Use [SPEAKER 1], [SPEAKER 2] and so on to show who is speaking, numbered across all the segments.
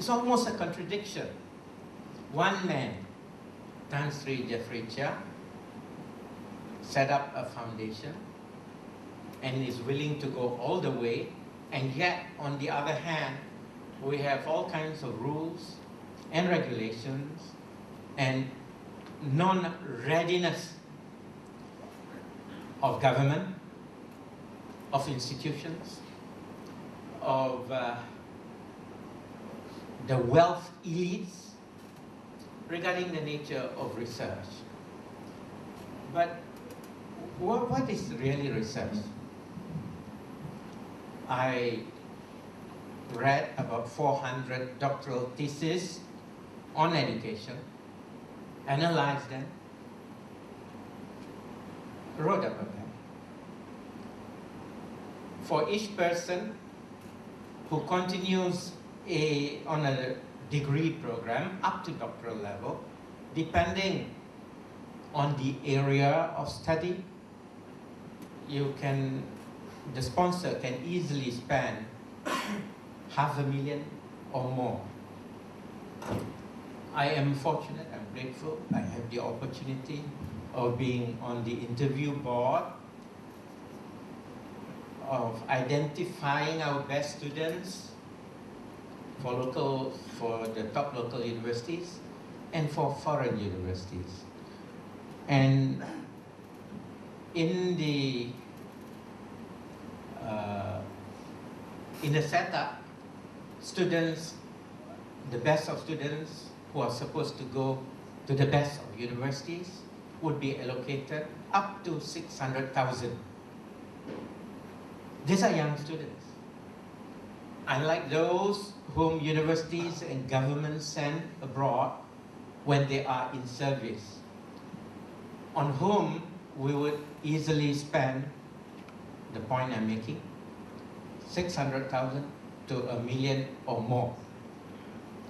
[SPEAKER 1] It's almost a contradiction. One man, Tan Sri Jeffrey Chia, set up a foundation and is willing to go all the way, and yet, on the other hand, we have all kinds of rules and regulations and non-readiness of government, of institutions, of the wealth elites regarding the nature of research. But what is really research? I read about 400 doctoral theses on education, analyzed them, wrote about them. For each person who continues on a degree program up to doctoral level, depending on the area of study, the sponsor can easily spend $500,000 or more. I am fortunate, I'm grateful, I have the opportunity of being on the interview board, of identifying our best students for the top local universities and for foreign universities. And in the setup, students, the best of students who are supposed to go to the best of universities would be allocated up to 600,000. These are young students. Unlike those whom universities and governments send abroad when they are in service, on whom we would easily spend, the point I'm making, 600,000 to $1 million or more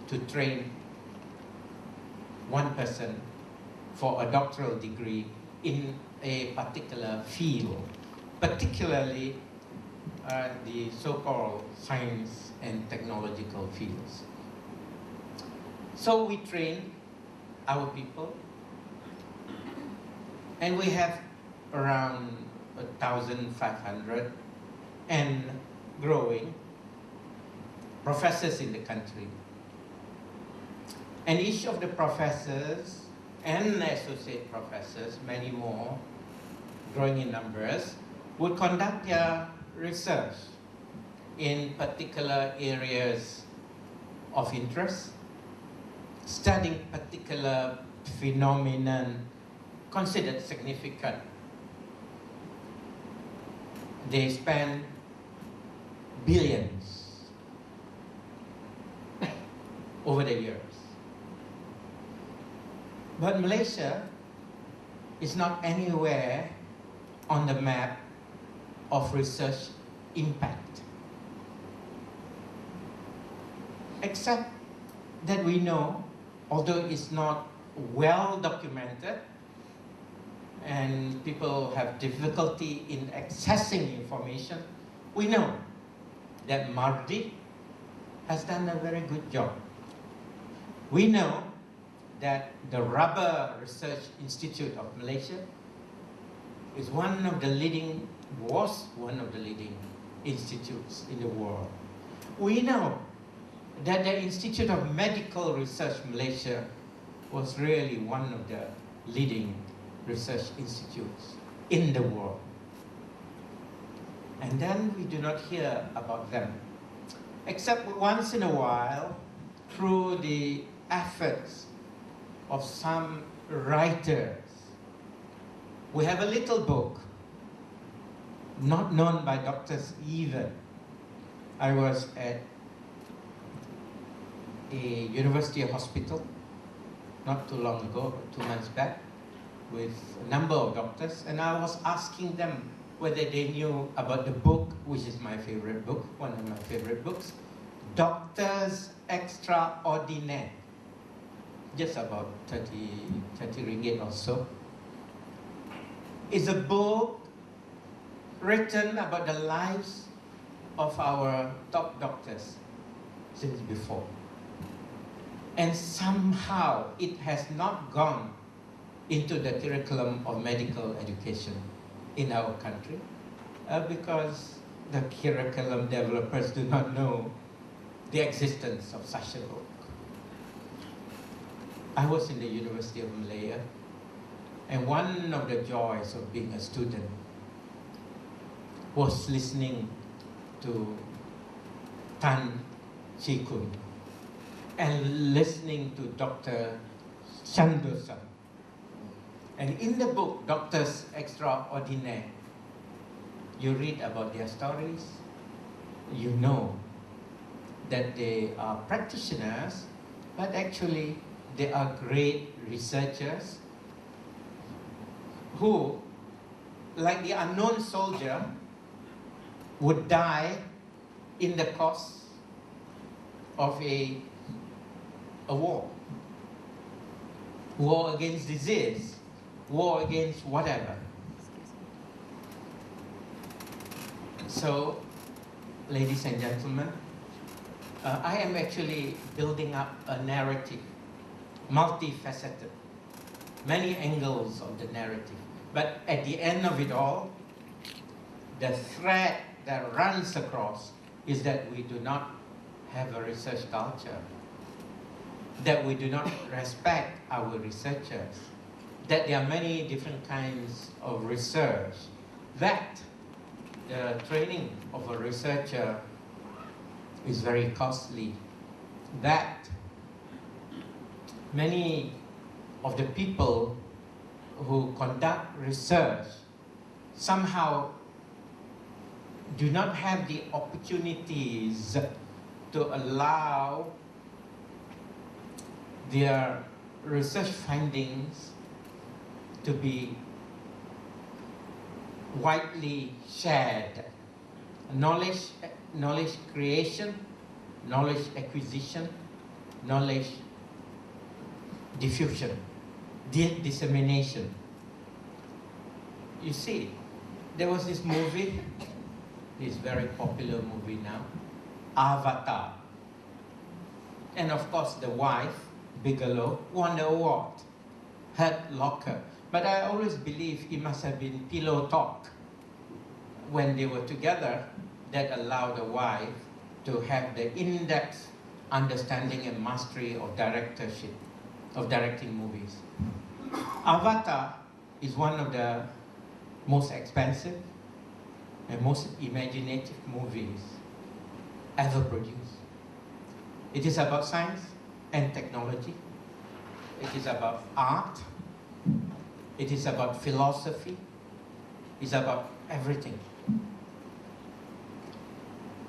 [SPEAKER 1] to train one person for a doctoral degree in a particular field, particularly the so-called science and technological fields. So we train our people, and we have around 1,500 and growing professors in the country. And each of the professors and associate professors, many more, growing in numbers, would conduct their research in particular areas of interest, studying particular phenomenon considered significant. They spend billions over the years. But Malaysia is not anywhere on the map of research impact, except that we know, although it's not well documented and people have difficulty in accessing information, we know that Mardi has done a very good job. We know that the Rubber Research Institute of Malaysia was one of the leading institutes in the world. We know that the Institute of Medical Research Malaysia was really one of the leading research institutes in the world. And then we do not hear about them, except once in a while through the efforts of some writers. We have a little book, not known by doctors even. I was at a university hospital not too long ago, 2 months back, with a number of doctors, and I was asking them whether they knew about the book, which is my favorite book, one of my favorite books, Doctors Extraordinaire. Just about 30 ringgit or so. It's a book written about the lives of our top doctors since before. And somehow it has not gone into the curriculum of medical education in our country because the curriculum developers do not know the existence of such a book. I was in the University of Malaya, and one of the joys of being a student was listening to Tan Chi Kun and listening to Dr. Chandosan. And in the book, Doctors Extraordinaire, you read about their stories, you know that they are practitioners, but actually they are great researchers who, like the unknown soldier, would die in the course of a war. War against disease, war against whatever. So, ladies and gentlemen, I am actually building up a narrative, multifaceted, many angles of the narrative. But at the end of it all, the thread that runs across is that we do not have a research culture, that we do not respect our researchers, that there are many different kinds of research, that the training of a researcher is very costly, that many of the people who conduct research somehow do not have the opportunities to allow their research findings to be widely shared. Knowledge creation, knowledge acquisition, knowledge diffusion, dissemination. You see, there was this movie, this very popular movie now, Avatar. And of course the wife, Bigelow, won the award, Head Locker. But I always believe it must have been pillow talk when they were together that allowed the wife to have the in-depth understanding and mastery of directorship, of directing movies. Avatar is one of the most expensive and most imaginative movies ever produced. It is about science and technology. It is about art. It is about philosophy. It's about everything.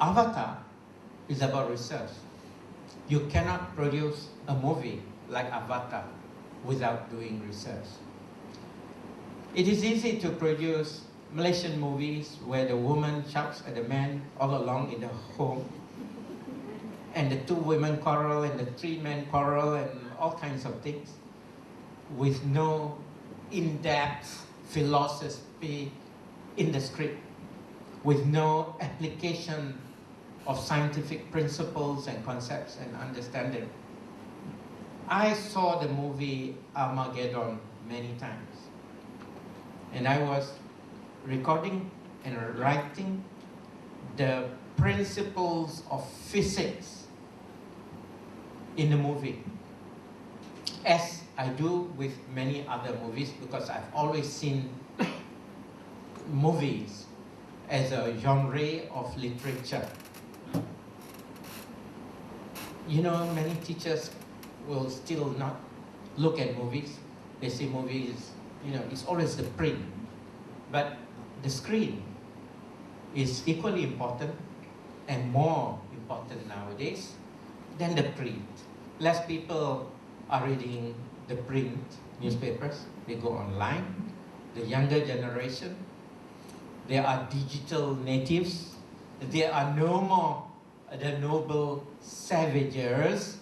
[SPEAKER 1] Avatar is about research. You cannot produce a movie like Avatar without doing research. It is easy to produce Malaysian movies where the woman shouts at the man all along in the home, and the two women quarrel and the three men quarrel and all kinds of things, with no in-depth philosophy in the script, with no application of scientific principles and concepts and understanding. I saw the movie Armageddon many times, and I was recording and writing the principles of physics in the movie, as I do with many other movies, because I've always seen movies as a genre of literature. You know, many teachers will still not look at movies. They see movies, you know, it's always the print. But the screen is equally important and more important nowadays than the print. Less people are reading the print newspapers. They go online. The younger generation, they are digital natives. There are no more the noble savages.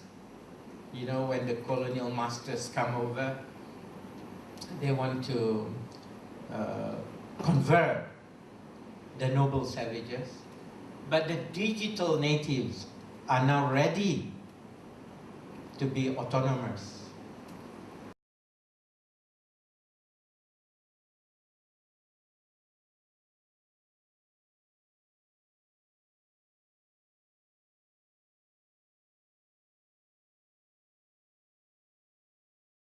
[SPEAKER 1] You know, when the colonial masters come over, they want to convert the noble savages. But the digital natives are now ready to be autonomous.